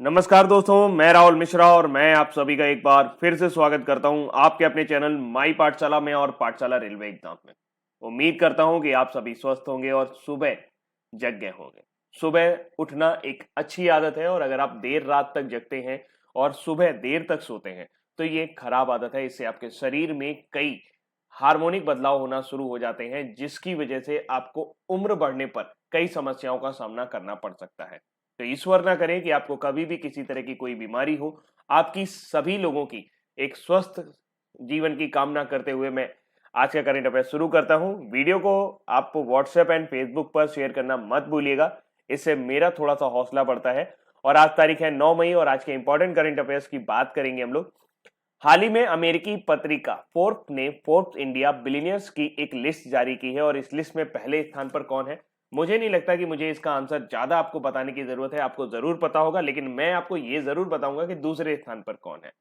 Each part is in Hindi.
नमस्कार दोस्तों, मैं राहुल मिश्रा और मैं आप सभी का एक बार फिर से स्वागत करता हूं आपके अपने चैनल माई पाठशाला में और पाठशाला रेलवे एग्जाम में। उम्मीद करता हूं कि आप सभी स्वस्थ होंगे और सुबह जग गए होंगे। सुबह उठना एक अच्छी आदत है और अगर आप देर रात तक जगते हैं और सुबह देर तक सोते हैं तो ये एक खराब आदत है। इससे आपके शरीर में कई हार्मोनिक बदलाव होना शुरू हो जाते हैं, जिसकी वजह से आपको उम्र बढ़ने पर कई समस्याओं का सामना करना पड़ सकता है। तो ईश्वर ना करे कि आपको कभी भी किसी तरह की कोई बीमारी हो। आपकी सभी लोगों की एक स्वस्थ जीवन की कामना करते हुए मैं आज का करंट अफेयर शुरू करता हूं। वीडियो को आप व्हाट्सएप एंड फेसबुक पर शेयर करना मत भूलिएगा, इससे मेरा थोड़ा सा हौसला बढ़ता है। और आज तारीख है 9 मई और आज के इंपॉर्टेंट करंट अफेयर्स की बात करेंगे हम लोग। हाल ही में अमेरिकी पत्रिका फोर्ब्स ने फोर्ब्स इंडिया बिलियनियर्स की एक लिस्ट जारी की है और इस लिस्ट में पहले स्थान पर कौन है? मुझे नहीं लगता कि मुझे इसका आंसर ज्यादा आपको बताने की जरूरत है, आपको जरूर पता होगा, लेकिन मैं आपको ये जरूर बताऊंगा कि दूसरे स्थान पर कौन है।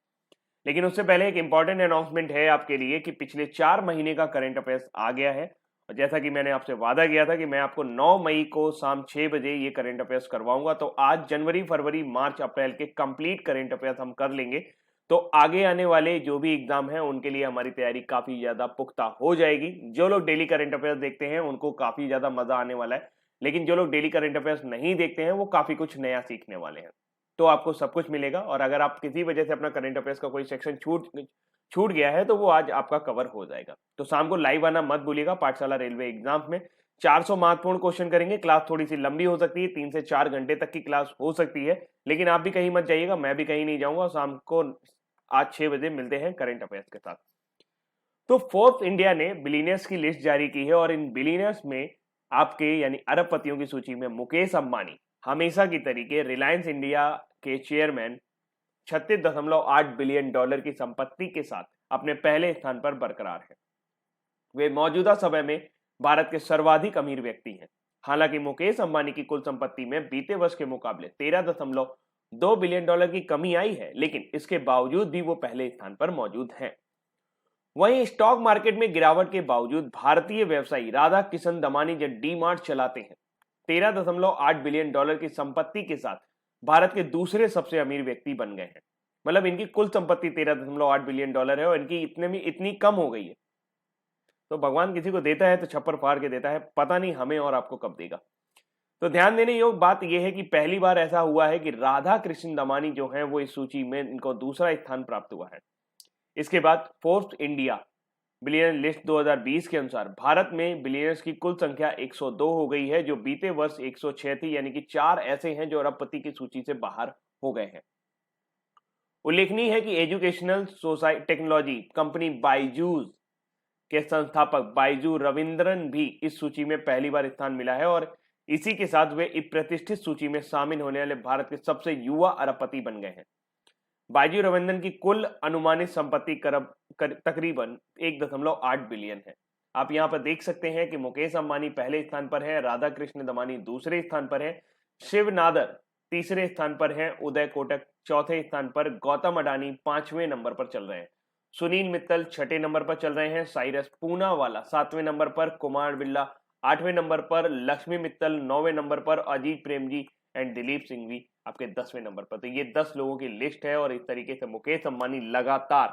लेकिन उससे पहले एक इंपॉर्टेंट अनाउंसमेंट है आपके लिए कि पिछले 4 महीने का करंट अफेयर्स आ गया है। और जैसा कि मैंने आपसे वादा किया था कि मैं आपको 9 मई को शाम 6 बजे ये करंट अफेयर्स करवाऊंगा, तो आज जनवरी, फरवरी, मार्च, अप्रैल के कंप्लीट करंट अफेयर्स हम कर लेंगे। तो आगे आने वाले जो भी एग्जाम है उनके लिए हमारी तैयारी काफी ज्यादा पुख्ता हो जाएगी। जो लोग डेली करंट अफेयर्स देखते हैं उनको काफी ज्यादा मजा आने वाला है, लेकिन जो लोग डेली करंट अफेयर्स नहीं देखते हैं वो काफी कुछ नया सीखने वाले हैं। तो आपको सब कुछ मिलेगा और अगर आप किसी वजह से अपना करंट अफेयर्स का कोई सेक्शन छूट गया है तो वो आज आपका कवर हो जाएगा। तो शाम को लाइव आना मत भूलिएगा। पाठशाला रेलवे एग्जाम में 400 महत्वपूर्ण क्वेश्चन करेंगे। क्लास थोड़ी सी लंबी हो सकती है, 3 से 4 घंटे तक की क्लास हो सकती है, लेकिन आप भी कहीं मत जाइएगा, मैं भी कहीं नहीं जाऊंगा। शाम को आज 6 बजे मिलते हैं करंट अफेयर्स के साथ। तो फोर्ब्स इंडिया ने बिलियनियर्स की लिस्ट जारी की है और इन बिलियनियर्स में आपके यानी अरबपतियों की सूची में मुकेश अंबानी हमेशा की तरीके रिलायंस इंडिया के चेयरमैन 36.8 बिलियन डॉलर की संपत्ति के साथ अपने पहले स्थान पर बरकरार है। वे मौजूदा समय में भारत के सर्वाधिक अमीर व्यक्ति हैं। हालांकि मुकेश अंबानी की कुल संपत्ति में बीते वर्ष के मुकाबले 13.2 बिलियन डॉलर की कमी आई है, लेकिन इसके बावजूद भी वो पहले स्थान पर मौजूद हैं। वहीं स्टॉक मार्केट में गिरावट के बावजूद भारतीय व्यवसायी राधा किशन दमानी जो डी मार्ट चलाते हैं, 13.8 बिलियन डॉलर की संपत्ति के साथ भारत के दूसरे सबसे अमीर व्यक्ति बन गए हैं। मतलब इनकी कुल संपत्ति 13.8 बिलियन डॉलर है और इनकी इतने में इतनी कम हो गई है। तो भगवान किसी को देता है तो छप्पर फाड़ के देता है, पता नहीं हमें और आपको कब देगा। तो ध्यान देने योग्य बात यह है कि पहली बार ऐसा हुआ है कि राधा कृष्ण दमानी जो है वो इस सूची में इनको दूसरा स्थान प्राप्त हुआ है। इसके बाद फोर्ब्स इंडिया बिलियनर लिस्ट 2020 के अनुसार भारत में बिलियनर्स की कुल संख्या 102 हो गई है, जो बीते वर्ष 106 थी, यानी कि 4 ऐसे हैं जो अरबपति की सूची से बाहर हो गए हैं। उल्लेखनीय है कि educational society technology company Byju's के संस्थापक बायजू रविंद्रन भी इस सूची में पहली बार स्थान मिला है और इसी के साथ वे इस प्रतिष्ठित सूची में शामिल होने वाले भारत के सबसे युवा अरबपति बन गए हैं। बायजू रविंद्रन की कुल अनुमानित संपत्ति तकरीबन 1.8 बिलियन है। आप यहां पर देख सकते हैं कि मुकेश अंबानी पहले स्थान पर है, राधा कृष्ण दमानी दूसरे स्थान पर है, शिव नादर तीसरे स्थान पर है, उदय कोटक चौथे स्थान पर, गौतम अडानी 5वें नंबर पर चल रहे हैं, सुनील मित्तल 6ठे नंबर पर चल रहे हैं, साइरस पूनावाला 7वें नंबर पर, कुमार बिरला 8वें नंबर पर, लक्ष्मी मित्तल 9वें नंबर पर, अजीत प्रेमजी एंड दिलीप सिंह भी आपके 10वें नंबर पर। तो ये 10 लोगों की लिस्ट है और इस तरीके से मुकेश अंबानी लगातार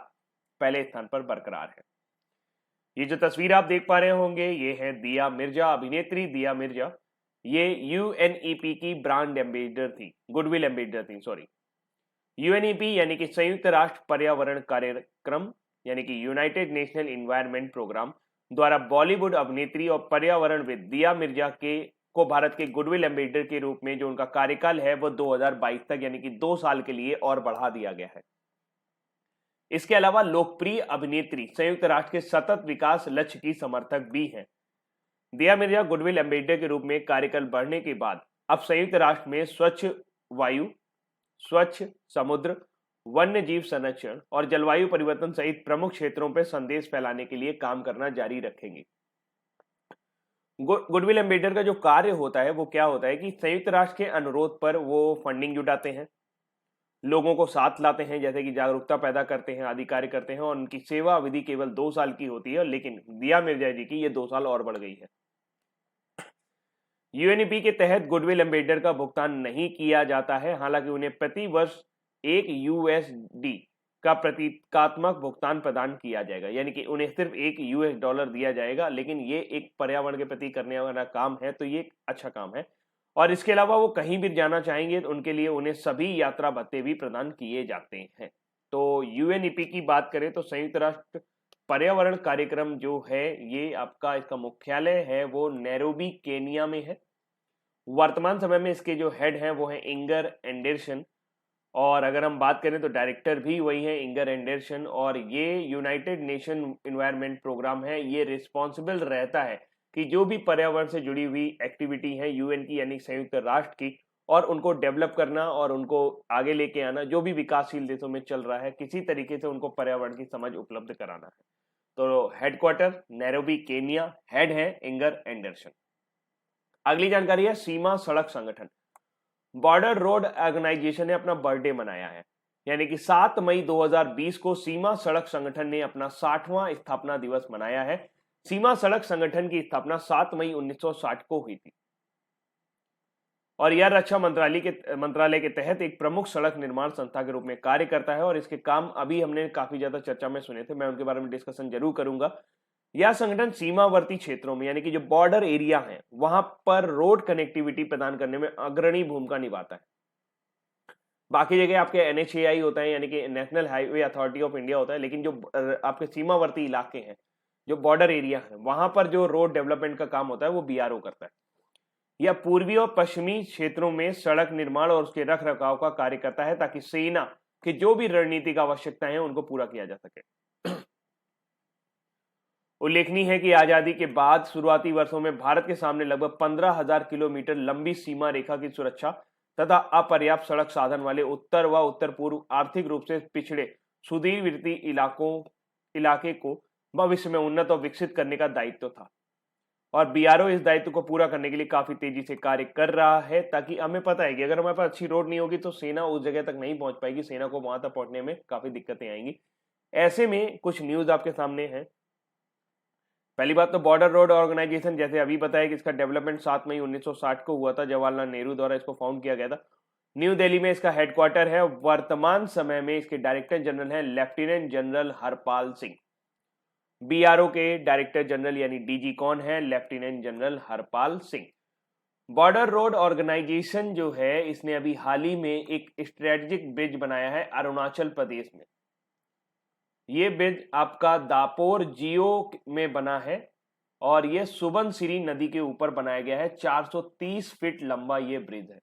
पहले स्थान पर बरकरार है। ये जो तस्वीर आप देख पा रहे होंगे ये है दिया मिर्जा, अभिनेत्री दिया मिर्जा। ये यूएनईपी की ब्रांड एम्बेसडर थी, गुडविल एम्बेसडर थी, सॉरी। यूएनईपी यानी कि संयुक्त राष्ट्र पर्यावरण कार्यक्रम यानी कि यूनाइटेड नेशनल इन्वायरमेंट प्रोग्राम द्वारा बॉलीवुड अभिनेत्री और पर्यावरणविद दिया मिर्जा के को भारत के गुडविल एम्बेसडर के रूप में जो उनका कार्यकाल है वो 2022 तक यानी कि 2 साल के लिए और बढ़ा दिया गया है। इसके अलावा लोकप्रिय अभिनेत्री संयुक्त राष्ट्र के सतत विकास लक्ष्य की समर्थक भी हैं। दिया मिर्जा गुडविल एम्बेसडर के रूप में कार्यकाल बढ़ने के बाद अब संयुक्त राष्ट्र में स्वच्छ वायु, स्वच्छ समुद्र, वन्य जीव संरक्षण और जलवायु परिवर्तन सहित प्रमुख क्षेत्रों पर संदेश फैलाने के लिए काम करना जारी रखेंगी। गुडविल एम्बेसडर का जो कार्य होता है वो क्या होता है कि संयुक्त राष्ट्र के अनुरोध पर वो फंडिंग जुटाते हैं, लोगों को साथ लाते हैं, जैसे कि जागरूकता पैदा करते हैं, आदि कार्य करते हैं, और उनकी सेवा अवधि केवल 2 साल की होती है, लेकिन दिया मिर्जा जी की ये 2 साल और बढ़ गई है। यूएनईपी के तहत गुडविल एम्बेसडर का भुगतान नहीं किया जाता है, हालांकि उन्हें प्रति वर्ष 1 USD का प्रतीकात्मक भुगतान प्रदान किया जाएगा, यानी कि उन्हें सिर्फ $1 दिया जाएगा, लेकिन ये एक पर्यावरण के प्रति करने वाला काम है, तो ये एक अच्छा काम है। और इसके अलावा वो कहीं भी जाना चाहेंगे तो उनके लिए उन्हें सभी यात्रा भत्ते भी प्रदान किए जाते हैं। तो यूएनईपी की बात करें तो संयुक्त राष्ट्र पर्यावरण कार्यक्रम जो है, ये आपका इसका मुख्यालय है वो नैरोबी केनिया में है। वर्तमान समय में इसके जो हेड हैं वो है इंगर एंडरसन, और अगर हम बात करें तो डायरेक्टर भी वही है, इंगर एंडरसन। और ये यूनाइटेड नेशन एनवायरनमेंट प्रोग्राम है, ये रिस्पॉन्सिबल रहता है कि जो भी पर्यावरण से जुड़ी हुई एक्टिविटी है यूएन की यानी संयुक्त राष्ट्र की, और उनको डेवलप करना और उनको आगे लेके आना, जो भी विकासशील देशों में चल रहा है किसी तरीके से उनको पर्यावरण की समझ उपलब्ध कराना है। तो हेडक्वार्टर नैरोबी केनिया, हेड है इंगर एंडरसन। अगली जानकारी है सीमा सड़क संगठन। बॉर्डर रोड ऑर्गेनाइजेशन ने अपना बर्थडे मनाया है, यानी कि 7 मई 2020 को सीमा सड़क संगठन ने अपना 60वां स्थापना दिवस मनाया है। सीमा सड़क संगठन की स्थापना 7 मई 1960 को हुई थी और यह रक्षा मंत्रालय के तहत एक प्रमुख सड़क निर्माण संस्था के रूप में कार्य करता है। और इसके काम अभी हमने काफी ज्यादा चर्चा में सुने थे, मैं उनके बारे में डिस्कशन जरूर करूंगा। यह संगठन सीमावर्ती क्षेत्रों में यानी कि जो बॉर्डर एरिया है वहां पर रोड कनेक्टिविटी प्रदान करने में अग्रणी भूमिका निभाता है। बाकी जगह आपके एनएचएआई होता है यानी कि national highway authority of India होता है, लेकिन जो आपके सीमावर्ती इलाके हैं, जो बॉर्डर एरिया है, वहां पर जो रोड डेवलपमेंट का काम होता है वो बीआरओ करता है। यह पूर्वी और पश्चिमी क्षेत्रों में सड़क निर्माण और उसके रख रखाव का कार्य करता है ताकि सेना की जो भी रणनीतिक आवश्यकताएं हैं उनको पूरा किया जा सके। उल्लेखनीय है कि आजादी के बाद शुरुआती वर्षों में भारत के सामने लगभग 15,000 किलोमीटर लंबी सीमा रेखा की सुरक्षा तथा अपर्याप्त सड़क साधन वाले उत्तर व उत्तर पूर्व आर्थिक रूप से पिछड़े सुदूरवर्ती इलाके को भविष्य में उन्नत और विकसित करने का दायित्व था। और बीआरओ इस दायित्व को पूरा करने के लिए काफी तेजी से कार्य कर रहा है, ताकि हमें पता है कि अगर हमारे पास अच्छी रोड नहीं होगी तो सेना उस जगह तक नहीं पहुंच पाएगी, सेना को वहां तक पहुंचने में काफी दिक्कतें आएंगी। ऐसे में कुछ न्यूज आपके सामने है। पहली बात तो बॉर्डर रोड ऑर्गेनाइजेशन, जैसे अभी बताया कि इसका डेवलपमेंट 7 मई 1960 को हुआ था, जवाहरलाल नेहरू द्वारा इसको फाउंड किया गया था। न्यू दिल्ली में इसका हेडक्वार्टर है। वर्तमान समय में इसके डायरेक्टर जनरल हैं lieutenant general Harpal Singh. BRO के डायरेक्टर जनरल यानी डीजी कौन है? Lieutenant general Harpal Singh. Border road organisation जो है इसने अभी हाल ही में एक स्ट्रेटेजिक ब्रिज बनाया है अरुणाचल प्रदेश में। ये ब्रिज आपका दापोर जियो में बना है और ये सुबनसिरी नदी के ऊपर बनाया गया है। 430 फीट लंबा ये ब्रिज है।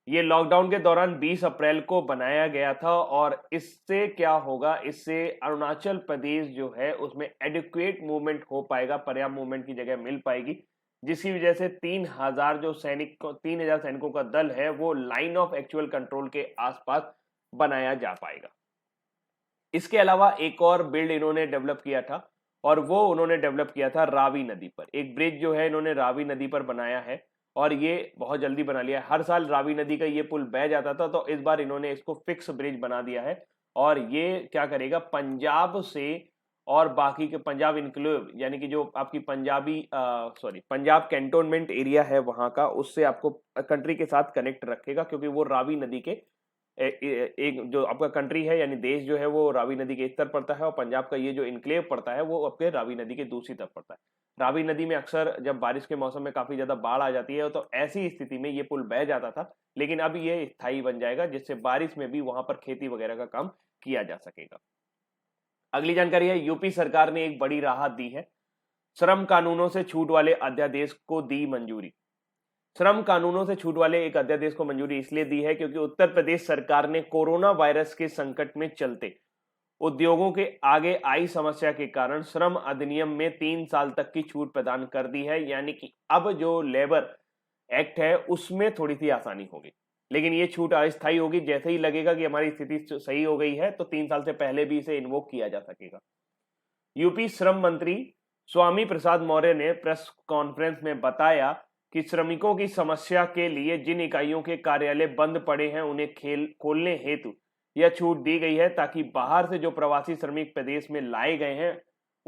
ये लॉकडाउन के दौरान 20 अप्रैल को बनाया गया था और इससे क्या होगा, इससे अरुणाचल प्रदेश जो है उसमें एडिक्वेट मूवमेंट हो पाएगा, पर्याप्त मूवमेंट की जगह मिल पाएगी, जिसकी वजह से 3,000 सैनिकों का दल है वो लाइन ऑफ एक्चुअल कंट्रोल के आसपास बनाया जा पाएगा। इसके अलावा एक और बिल्ड इन्होंने डेवलप किया था और वो उन्होंने डेवलप किया था रावी नदी पर। एक ब्रिज जो है इन्होंने रावी नदी पर बनाया है और ये बहुत जल्दी बना लिया है। हर साल रावी नदी का ये पुल बह जाता था, तो इस बार इन्होंने इसको फिक्स ब्रिज बना दिया है और ये क्या करेगा, पंजाब से और बाकी के पंजाब इनक्लेव यानी कि जो आपकी पंजाब कैंटोनमेंट एरिया है वहां का, उससे आपको कंट्री के साथ कनेक्ट रखेगा, क्योंकि वो रावी नदी के एक जो आपका कंट्री है यानी देश जो है वो रावी नदी के एक तरफ पड़ता है और पंजाब का ये जो इनक्लेव पड़ता है वो आपके रावी नदी के दूसरी तरफ पड़ता है। रावी नदी में अक्सर जब बारिश के मौसम में काफी ज्यादा बाढ़ आ जाती है, तो ऐसी स्थिति में ये पुल बह जाता था, लेकिन अब ये स्थायी बन जाएगा, जिससे बारिश में भी वहां पर खेती वगैरह का काम किया जा सकेगा। अगली जानकारी है, यूपी सरकार ने एक बड़ी राहत दी है। श्रम कानूनों से छूट वाले अध्यादेश को दी मंजूरी। श्रम कानूनों से छूट वाले एक अध्यादेश को मंजूरी इसलिए दी है क्योंकि उत्तर प्रदेश सरकार ने कोरोना वायरस के संकट में चलते उद्योगों के आगे आई समस्या के कारण श्रम अधिनियम में 3 साल तक की छूट प्रदान कर दी है। यानी कि अब जो लेबर एक्ट है उसमें थोड़ी सी आसानी होगी, लेकिन ये छूट अस्थायी होगी। जैसे ही लगेगा कि हमारी स्थिति सही हो गई है तो 3 साल से पहले भी इसे इन्वोक किया जा सकेगा। यूपी श्रम मंत्री स्वामी प्रसाद मौर्य ने प्रेस कॉन्फ्रेंस में बताया कि श्रमिकों की समस्या के लिए जिन इकाइयों के कार्यालय बंद पड़े हैं उन्हें खोलने हेतु यह छूट दी गई है, ताकि बाहर से जो प्रवासी श्रमिक प्रदेश में लाए गए हैं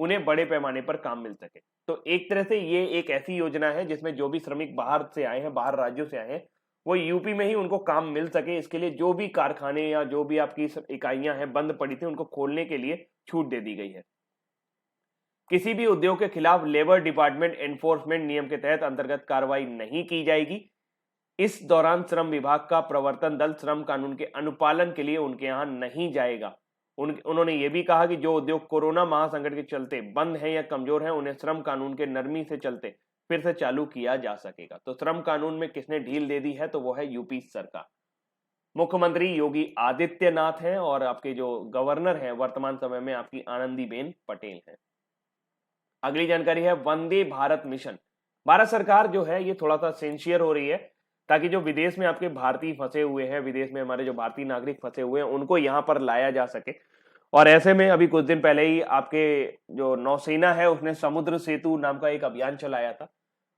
उन्हें बड़े पैमाने पर काम मिल सके। तो एक तरह से ये एक ऐसी योजना है जिसमें जो भी श्रमिक बाहर से आए हैं, बाहर राज्यों से आए हैं, वो यूपी में ही उनको काम मिल सके, इसके लिए जो भी कारखाने या जो भी आपकी इकाइयां हैं बंद पड़ी थी उनको खोलने के लिए छूट दे दी गई है। किसी भी उद्योग के खिलाफ लेबर डिपार्टमेंट एनफोर्समेंट नियम के तहत अंतर्गत कार्रवाई नहीं की जाएगी। इस दौरान श्रम विभाग का प्रवर्तन दल श्रम कानून के अनुपालन के लिए उनके यहां नहीं जाएगा। उन्होंने ये भी कहा कि जो उद्योग कोरोना महासंकट के चलते बंद हैं या कमजोर हैं, उन्हें श्रम कानून के नरमी से चलते फिर से चालू किया जा सकेगा। तो श्रम कानून में किसने ढील दे दी है, तो वो है यूपी सरकार। मुख्यमंत्री योगी आदित्यनाथ हैं और आपके जो गवर्नर हैं वर्तमान समय में आपकी आनंदीबेन पटेल हैं। अगली जानकारी है वंदे भारत मिशन। भारत सरकार जो है ये थोड़ा सा सिंसियर हो रही है ताकि जो विदेश में आपके भारतीय फंसे हुए हैं, विदेश में हमारे जो भारतीय नागरिक फंसे हुए हैं, उनको यहां पर लाया जा सके। और ऐसे में अभी कुछ दिन पहले ही आपके जो नौसेना है उसने समुद्र सेतु नाम का एक अभियान चलाया था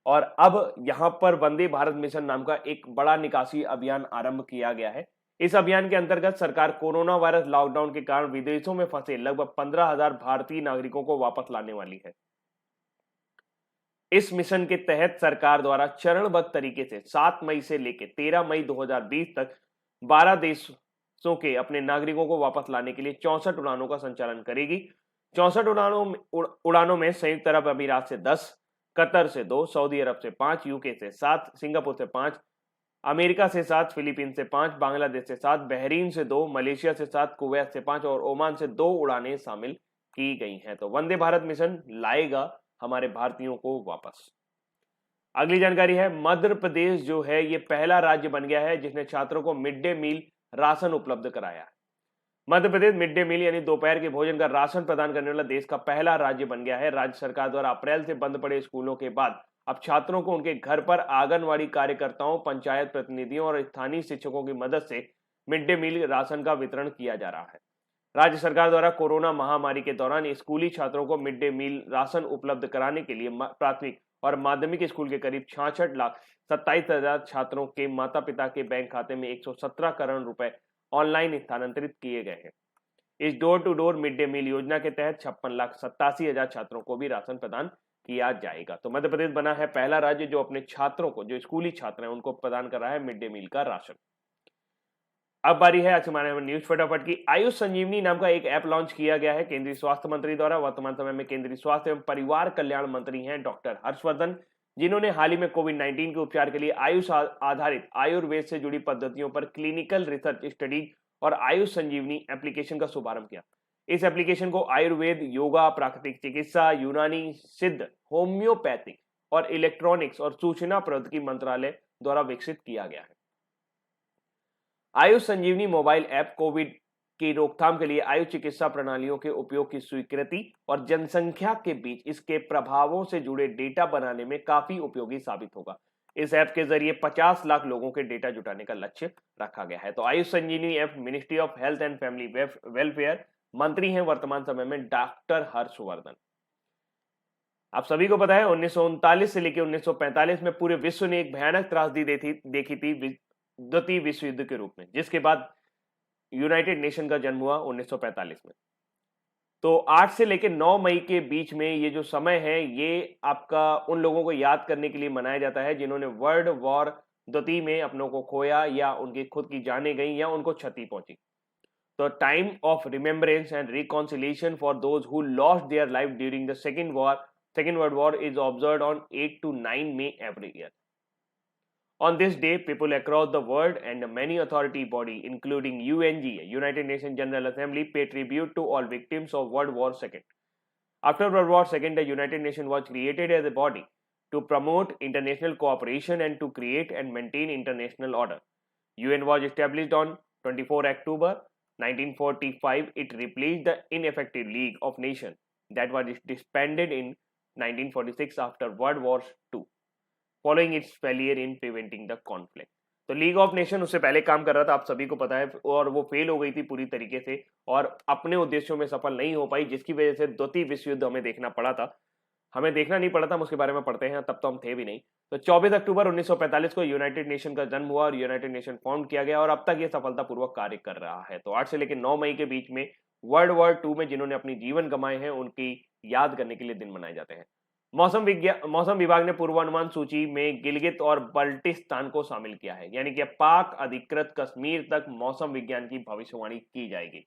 और अब यहां पर वंदे भारत मिशन नाम का एक बड़ा निकासी अभियान आरंभ किया गया है। इस अभियान के अंतर्गत सरकार कोरोना वायरस लॉकडाउन के कारण विदेशों में फंसे लगभग 15,000 भारतीय नागरिकों को वापस लाने वाली है। इस मिशन के तहत सरकार द्वारा चरणबद्ध तरीके से 7 मई से लेकर 13 मई 2020 तक 12 देशों के अपने नागरिकों को वापस लाने के लिए 64 उड़ानों का संचालन करेगी। 64 उड़ानों में संयुक्त अरब अमीरात से 10, कतर से 2, सऊदी अरब से 5, यूके से 7, सिंगापुर से 5, अमेरिका से 7, फिलीपींस से 5, बांग्लादेश से 7, बहरीन से 2, मलेशिया से 7, कुवैत से 5 और ओमान से 2 उड़ानें शामिल की गई हैं। तो वंदे भारत मिशन लाएगा हमारे भारतीयों को वापस। अगली जानकारी है मध्य प्रदेश जो है ये पहला राज्य बन गया है जिसने छात्रों को मिड डे मील राशन उपलब्ध कराया है। मध्य प्रदेश मिड डे मील यानी दोपहर के भोजन का राशन प्रदान करने वाला देश का पहला राज्य बन गया है। राज्य सरकार द्वारा अप्रैल से बंद पड़े स्कूलों के बाद अब छात्रों को उनके घर पर आंगनवाड़ी कार्यकर्ताओं, पंचायत प्रतिनिधियों और स्थानीय शिक्षकों की मदद से मिड डे मील राशन का वितरण किया जा रहा है। राज्य सरकार द्वारा कोरोना महामारी के दौरान स्कूली छात्रों को मिड डे मील राशन उपलब्ध कराने के लिए प्राथमिक और माध्यमिक स्कूल के करीब 66,27,000 छात्रों के माता पिता के बैंक खाते में 117 करोड़ रुपए ऑनलाइन स्थानांतरित किए गए हैं। इस door to door mid day meal योजना के तहत 56,87,000 छात्रों को भी राशन प्रदान किया जाएगा। तो मध्य प्रदेश बना है पहला राज्य जो अपने छात्रों को, जो स्कूली छात्र हैं, उनको प्रदान कर रहा है मिड डे मील का राशन। अब बारी है आज हमारे न्यूज फटाफट की। आयुष संजीवनी नाम का एक ऐप लॉन्च किया गया है केंद्रीय स्वास्थ्य मंत्री द्वारा। वर्तमान समय में केंद्रीय स्वास्थ्य एवं परिवार कल्याण मंत्री हैं डॉक्टर हर्षवर्धन, जिन्होंने हाल ही में कोविड-19 के उपचार के लिए आयुष आधारित आयुर्वेद से जुड़ी पद्धतियों पर क्लिनिकल रिसर्च स्टडीज और आयुष संजीवनी एप्लीकेशन का शुभारंभ किया। इस एप्लीकेशन को आयुर्वेद, योगा, प्राकृतिक चिकित्सा, यूनानी, सिद्ध, होम्योपैथिक और इलेक्ट्रॉनिक्स और सूचना प्रौद्योगिकी मंत्रालय द्वारा विकसित किया गया है। आयुष संजीवनी मोबाइल ऐप कोविड की रोकथाम के लिए आयुष चिकित्सा प्रणालियों के उपयोग की स्वीकृति और जनसंख्या के बीच इसके प्रभावों से जुड़े डेटा बनाने में काफी उपयोगी साबित होगा। इस ऐप के जरिए 50 लाख लोगों के डेटा जुटाने का लक्ष्य रखा गया है। तो Ayush Sanjeevani app ministry of health and family welfare मंत्री हैं वर्तमान समय में डॉक्टर हर्षवर्धन। आप सभी को पता है 1939 से लेकर 1945 में पूरे विश्व ने एक भयानक त्रासदी देखी थी द्वितीय विश्व युद्ध के रूप में, जिसके बाद यूनाइटेड नेशन का जन्म हुआ 1945 में। तो 8 से लेकर 9 मई के बीच में ये जो समय है ये आपका उन लोगों को याद करने के लिए मनाया जाता है जिन्होंने वर्ल्ड वॉर द्वितीय में अपनों को खोया या उनकी खुद की जानें गई या उनको क्षति पहुंची। तो time of remembrance and reconciliation for those who lost their life during the second world war is observed on 8 to 9 May every year. On this day, people across the world and many authority bodies, including UNGA, United Nations General Assembly, pay tribute to all victims of World War II. After World War II, the United Nations was created as a body to promote international cooperation and to create and maintain international order. UN was established on 24 October 1945. It replaced the ineffective League of Nations that was disbanded in 1946 after World War II. Following its failure in preventing the conflict. तो लीग ऑफ नेशन उससे पहले काम कर रहा था, आप सभी को पता है, और वो फेल हो गई थी पूरी तरीके से और अपने उद्देश्यों में सफल नहीं हो पाई, जिसकी वजह से द्वितीय विश्व युद्ध हमें देखना पड़ा था। हमें देखना नहीं पड़ा था, हम उसके बारे में पढ़ते हैं, तब तो हम थे भी नहीं। तो 24 अक्टूबर 1945 को यूनाइटेड नेशन का जन्म हुआ और यूनाइटेड नेशन फॉर्म किया गया और अब तक ये सफलतापूर्वक कार्य कर रहा है। तो 8 से लेकर 9 मई के बीच में वर्ल्ड वॉर 2 में जिन्होंने अपनी जीवन गंवाए हैं उनकी याद करने के लिए दिन मनाए जाते हैं। मौसम विभाग ने पूर्वानुमान सूची में गिलगित और बल्टिस्तान को शामिल किया है, यानी कि पाक अधिकृत कश्मीर तक मौसम विज्ञान की भविष्यवाणी की जाएगी।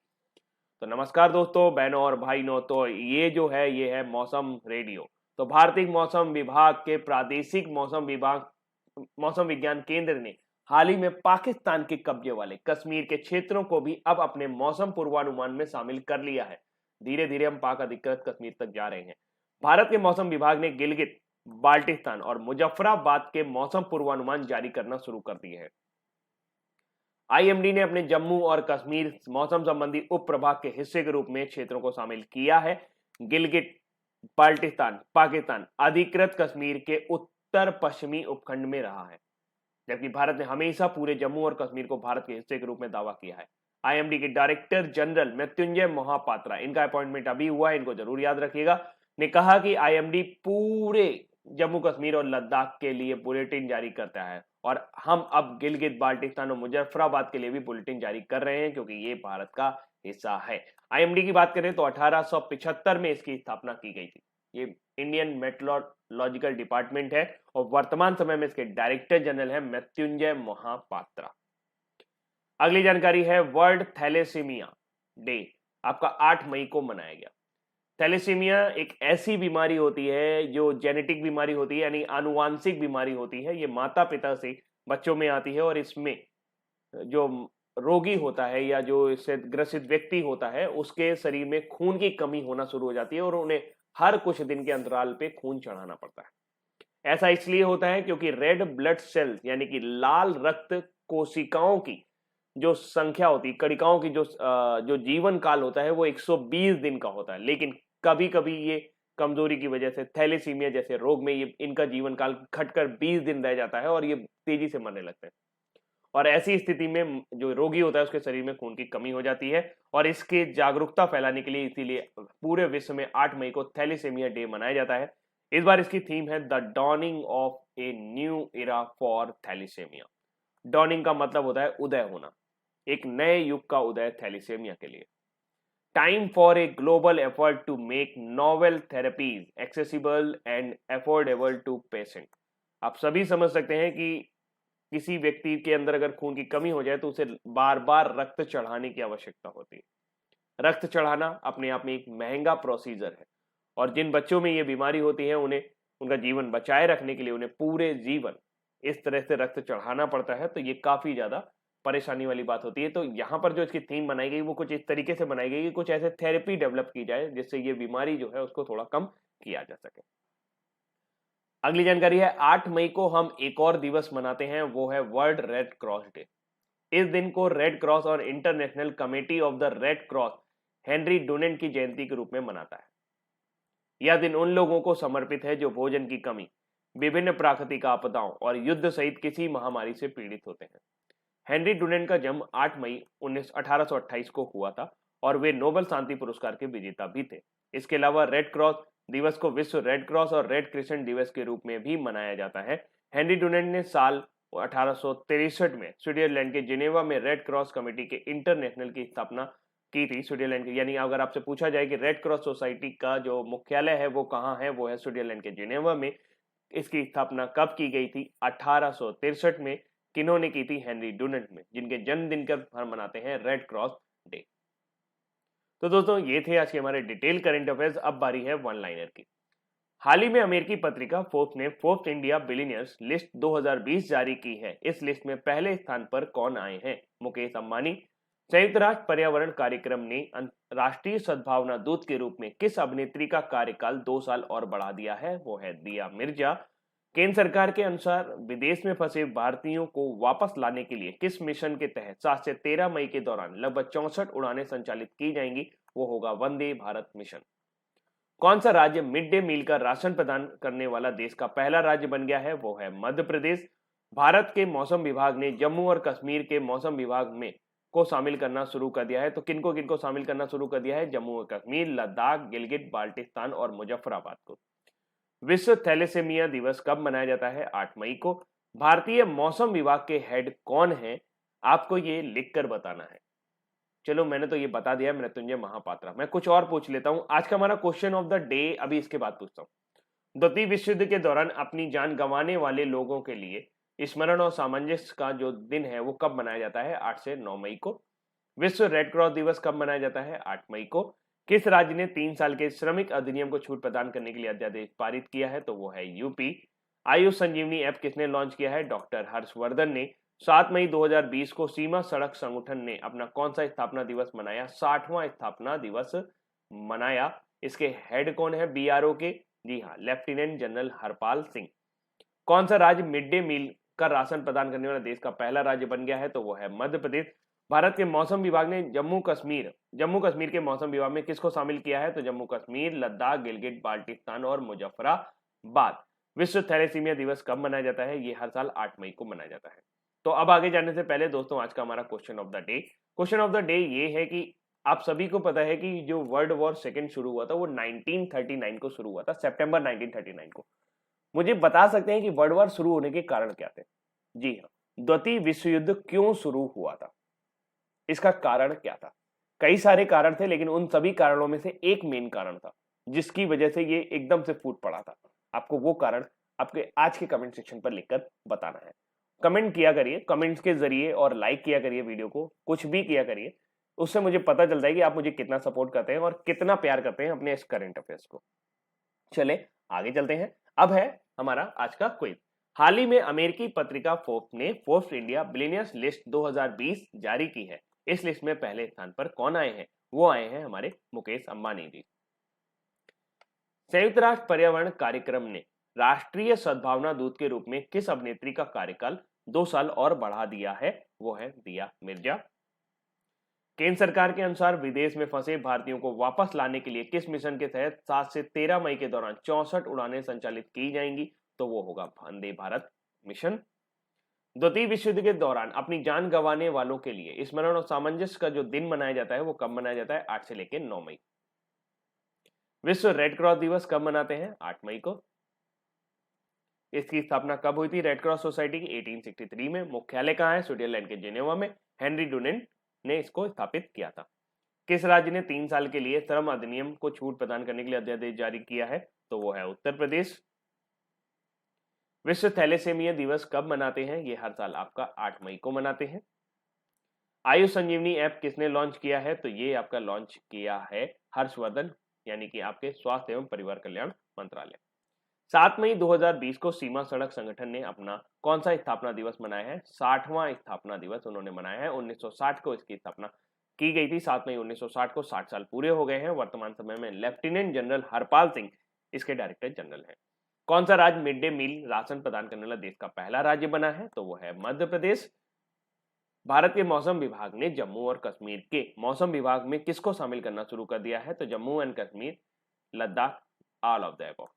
तो नमस्कार दोस्तों, बहनों और भाइयों, तो ये है मौसम रेडियो। तो भारतीय मौसम विभाग के प्रादेशिक मौसम विज्ञान केंद्र ने हाल ही में पाकिस्तान के कब्जे वाले कश्मीर के क्षेत्रों को भी अब अपने मौसम पूर्वानुमान में शामिल कर लिया है। धीरे धीरे हम पाक अधिकृत कश्मीर तक जा रहे हैं। भारत के मौसम विभाग ने गिलगित, बाल्टिस्तान और मुजफ्फराबाद के मौसम पूर्वानुमान जारी करना शुरू कर दिए हैं। आईएमडी ने अपने जम्मू और कश्मीर मौसम संबंधी उप प्रभाग के हिस्से के रूप में क्षेत्रों को शामिल किया है। गिलगित बाल्टिस्तान पाकिस्तान अधिकृत कश्मीर के उत्तर पश्चिमी उपखंड में रहा है, जबकि भारत ने हमेशा पूरे जम्मू और कश्मीर को भारत के हिस्से के रूप में दावा किया है। आईएमडी के डायरेक्टर जनरल मृत्युंजय मोहापात्रा, इनका अपॉइंटमेंट अभी हुआ है, इनको जरूर याद रखिएगा, ने कहा कि आईएमडी पूरे जम्मू कश्मीर और लद्दाख के लिए बुलेटिन जारी करता है और हम अब गिलगित बाल्टिस्तान और मुजफ्फराबाद के लिए भी बुलेटिन जारी कर रहे हैं क्योंकि ये भारत का हिस्सा है। आईएमडी की बात करें तो 1875 में इसकी स्थापना की गई थी। ये इंडियन मेट्रोलॉजिकल डिपार्टमेंट है और वर्तमान समय में इसके डायरेक्टर जनरल है मृत्युंजय मोहापात्रा। अगली जानकारी है वर्ल्ड थैलेसीमिया डे, आपका 8 मई को मनाया गया। थैलेसीमिया एक ऐसी बीमारी होती है जो जेनेटिक बीमारी होती है, यानी आनुवांशिक बीमारी होती है। ये माता पिता से बच्चों में आती है और इसमें जो रोगी होता है या जो इससे ग्रसित व्यक्ति होता है उसके शरीर में खून की कमी होना शुरू हो जाती है और उन्हें हर कुछ दिन के अंतराल पे खून चढ़ाना पड़ता है। ऐसा इसलिए होता है क्योंकि रेड ब्लड सेल्स यानी कि लाल रक्त कोशिकाओं की जो संख्या होती है, कणिकाओं की जो जीवन काल होता है वो 120 दिन का होता है, लेकिन कभी कभी ये कमजोरी की वजह से थैलेसीमिया जैसे रोग में ये इनका जीवन काल घटकर 20 दिन रह जाता है और ये तेजी से मरने लगते हैं। और ऐसी स्थिति में जो रोगी होता है उसके शरीर में खून की कमी हो जाती है और इसके जागरूकता फैलाने के लिए इसीलिए पूरे विश्व में 8 मई को थैलेसीमिया डे मनाया जाता है। इस बार इसकी थीम है the dawning of a new era for thalassaemia. Dawning का मतलब होता है उदय होना, एक नए युग का उदय थैलेसीमिया के लिए। Time for a global effort to make novel therapies accessible and affordable to patient. आप सभी समझ सकते हैं कि किसी व्यक्ति के अंदर अगर खून की कमी हो जाए तो उसे बार बार रक्त चढ़ाने की आवश्यकता होती है। रक्त चढ़ाना अपने आप में एक महंगा प्रोसीजर है और जिन बच्चों में ये बीमारी होती है उन्हें उनका जीवन बचाए रखने के लिए उन्हें पूरे जीवन इस तरह से रक्त चढ़ाना पड़ता है, तो ये काफी ज्यादा परेशानी वाली बात होती है। तो यहाँ पर जो इसकी थीम बनाई गई वो कुछ इस तरीके से बनाई गई कि कुछ ऐसे थेरेपी डेवलप की जाए जिससे ये बीमारी जो है उसको थोड़ा कम किया जा सके। अगली जानकारी है 8 मई को हम एक और दिवस मनाते हैं, वो है वर्ल्ड रेड क्रॉस डे। इस दिन को रेड क्रॉस और international committee of the red cross Henry Dunant की जयंती के रूप में मनाता है। यह दिन उन लोगों को समर्पित है जो भोजन की कमी, विभिन्न प्राकृतिक आपदाओं और युद्ध सहित किसी महामारी से पीड़ित होते हैं। हेनरी डुनेंट का जन्म 8 मई 1828 को हुआ था और वे नोबेल शांति पुरस्कार के विजेता भी थे। इसके अलावा रेड क्रॉस दिवस को विश्व रेड क्रॉस और रेड क्रिसेंट दिवस के रूप में भी मनाया जाता है। हेनरी डुनेंट ने साल 1863 में स्विट्जरलैंड के जिनेवा में रेड क्रॉस कमेटी के इंटरनेशनल की स्थापना की थी। स्विट्जरलैंड की, यानी अगर आपसे पूछा जाए कि रेड क्रॉस सोसाइटी का जो मुख्यालय है वो कहाँ है, वो है स्विट्जरलैंड के जिनेवा में। इसकी स्थापना कब की गई थी? 1863 में। किन्होंने की थी? हेनरी डुनेंट में, जिनके जन्मदिन का हम मनाते हैं रेड क्रॉस डे। तो दोस्तों ये थे आज के हमारे डिटेल करंट अफेयर्स। अब बारी है वन लाइनर की। हाल ही में अमेरिकी पत्रिका फोर्ब्स ने फोर्ब्स इंडिया बिलियनियर्स लिस्ट 2020 जारी की है। इस लिस्ट में पहले स्थान पर कौन आए हैं? मुकेश अंबानी। संयुक्त राष्ट्र पर्यावरण कार्यक्रम ने राष्ट्रीय सद्भावना दूत के रूप में किस अभिनेत्री का कार्यकाल 2 साल और बढ़ा दिया है? वो है दिया मिर्जा। केंद्र सरकार के अनुसार विदेश में फंसे भारतीयों को वापस लाने के लिए किस मिशन के तहत 7 से 13 मई के दौरान लगभग 64 उड़ानें संचालित की जाएंगी? वो होगा वंदे भारत मिशन। कौन सा राज्य मिड डे मील का राशन प्रदान करने वाला देश का पहला राज्य बन गया है? वो है मध्य प्रदेश। भारत के मौसम विभाग ने जम्मू और कश्मीर के मौसम विभाग में को शामिल करना शुरू कर दिया है। तो किनको किनको शामिल करना शुरू कर दिया है? जम्मू और कश्मीर, लद्दाख, गिलगित बाल्टिस्तान और मुजफ्फराबाद को। विश्व थैलेसीमिया दिवस कब मनाया जाता है? 8 मई को। भारतीय मौसम विभाग के हेड कौन है? आपको ये लिखकर बताना है। चलो मैंने तो ये बता दिया मृत्युंजय महापात्रा। मैं कुछ और पूछ लेता हूं। आज का हमारा क्वेश्चन ऑफ द डे अभी इसके बाद पूछता हूं। द्वितीय विश्व युद्ध के दौरान अपनी जान गंवाने वाले लोगों के लिए स्मरण और सामंजस्य का जो दिन है वो कब मनाया जाता है? 8 से 9 मई को। विश्व रेड क्रॉस दिवस कब मनाया जाता है? 8 मई को। किस राज्य ने 3 साल के श्रमिक अधिनियम को छूट प्रदान करने के लिए अध्यादेश पारित किया है? तो वो है यूपी। आयुष संजीवनी ऐप किसने लॉन्च किया है? डॉक्टर हर्षवर्धन ने। 7 मई 2020 को सीमा सड़क संगठन ने अपना कौन सा स्थापना दिवस मनाया? 60वां स्थापना दिवस मनाया। इसके हेड कौन है बीआरओ के? जी हाँ, लेफ्टिनेंट जनरल हरपाल सिंह। कौन सा राज्य मिड डे मील का राशन प्रदान करने वाला देश का पहला राज्य बन गया है? तो वो है मध्य प्रदेश। भारत के मौसम विभाग ने जम्मू कश्मीर के मौसम विभाग में किसको शामिल किया है? तो जम्मू कश्मीर, लद्दाख, गिलगिट बाल्टिस्तान और मुजफ्फराबाद। विश्व थैलेसीमिया दिवस कब मनाया जाता है? ये हर साल 8 मई को मनाया जाता है। तो अब आगे जाने से पहले दोस्तों आज का हमारा क्वेश्चन ऑफ द डे ये है कि आप सभी को पता है कि जो वर्ल्ड वॉर सेकेंड शुरू हुआ था वो 1939 को शुरू हुआ था, सितंबर 1939 को। मुझे बता सकते हैं कि वर्ल्ड वॉर शुरू होने के कारण क्या थे? जी हाँ, द्वितीय विश्व युद्ध क्यों शुरू हुआ था, इसका कारण क्या था? कई सारे कारण थे, लेकिन उन सभी कारणों में से एक मेन कारण था जिसकी वजह से ये एकदम से फूट पड़ा था। आपको वो कारण आपके आज के कमेंट सेक्शन पर लिखकर बताना है। कमेंट किया करिए, कमेंट्स के जरिए, और लाइक किया करिए वीडियो को, कुछ भी किया करिए। उससे मुझे पता चलता है कि आप मुझे कितना सपोर्ट करते हैं और कितना प्यार करते हैं अपने इस करंट अफेयर्स को। चले आगे चलते हैं। अब है हमारा आज का क्विज। हाल ही में अमेरिकी पत्रिका फोर्ब्स ने फोर्ब्स इंडिया बिलियनियर्स लिस्ट 2020 जारी की है। इस लिस्ट में पहले स्थान पर कौन आए हैं? वो आए हैं हमारे मुकेश अंबानी जी। संयुक्त राष्ट्र पर्यावरण कार्यक्रम ने राष्ट्रीय सद्भावना दूत के रूप में किस अभिनेत्री का कार्यकाल 2 साल और बढ़ा दिया है? वो है दिया मिर्जा। केंद्र सरकार के अनुसार विदेश में फंसे भारतीयों को वापस लाने के लिए किस मिशन के तहत 7 से 13 मई के दौरान 64 उड़ानें संचालित की जाएंगी? तो वो होगा वंदे भारत मिशन। द्वितीय विश्व युद्ध के दौरान अपनी जान गंवाने वालों के लिए स्मरण और सामंजस्य का जो दिन मनाया जाता है वो कब मनाया जाता है? 8 से लेकर 9 मई। विश्व रेड क्रॉस दिवस कब मनाते हैं? 8 मई को। इसकी स्थापना कब हुई थी रेड क्रॉस सोसाइटी की? 1863 में। मुख्यालय कहाँ है? स्विट्जरलैंड के जिनेवा में। हेनरी डुनेंट ने इसको स्थापित किया था। किस राज्य ने 3 साल के लिए श्रम अधिनियम को छूट प्रदान करने के लिए अध्यादेश जारी किया है? तो वो है उत्तर प्रदेश। विश्व थैलेसेमिया दिवस कब मनाते हैं? ये हर साल आपका 8 मई को मनाते हैं। आयुष संजीवनी ऐप किसने लॉन्च किया है? तो ये आपका लॉन्च किया है हर्षवर्धन, यानी कि आपके स्वास्थ्य एवं परिवार कल्याण मंत्रालय। 7 मई 2020 को सीमा सड़क संगठन ने अपना कौन सा स्थापना दिवस मनाया है? 60वां स्थापना दिवस उन्होंने मनाया है। 1960 को इसकी स्थापना की गई थी। 7 मई 1960 को 60 साल पूरे हो गए हैं। वर्तमान समय में लेफ्टिनेंट जनरल हरपाल सिंह इसके डायरेक्टर जनरल हैं। कौन सा राज्य मिड डे मील राशन प्रदान करने वाला देश का पहला राज्य बना है? तो वो है मध्य प्रदेश। भारत के मौसम विभाग ने जम्मू और कश्मीर के मौसम विभाग में किसको शामिल करना शुरू कर दिया है? तो Jammu and Kashmir, Ladakh, all of the above.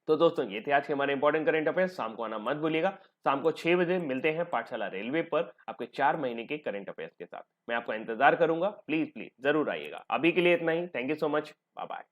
तो दोस्तों ये थे आज के हमारे इंपॉर्टेंट करंट अफेयर्स। शाम को आना मत भूलिएगा। शाम को 6 बजे मिलते हैं पाठशाला रेलवे पर आपके 4 महीने के करंट अफेयर्स के साथ। मैं आपका इंतजार करूंगा। प्लीज जरूर आइएगा। अभी के लिए इतना ही। Thank you so much. Bye bye.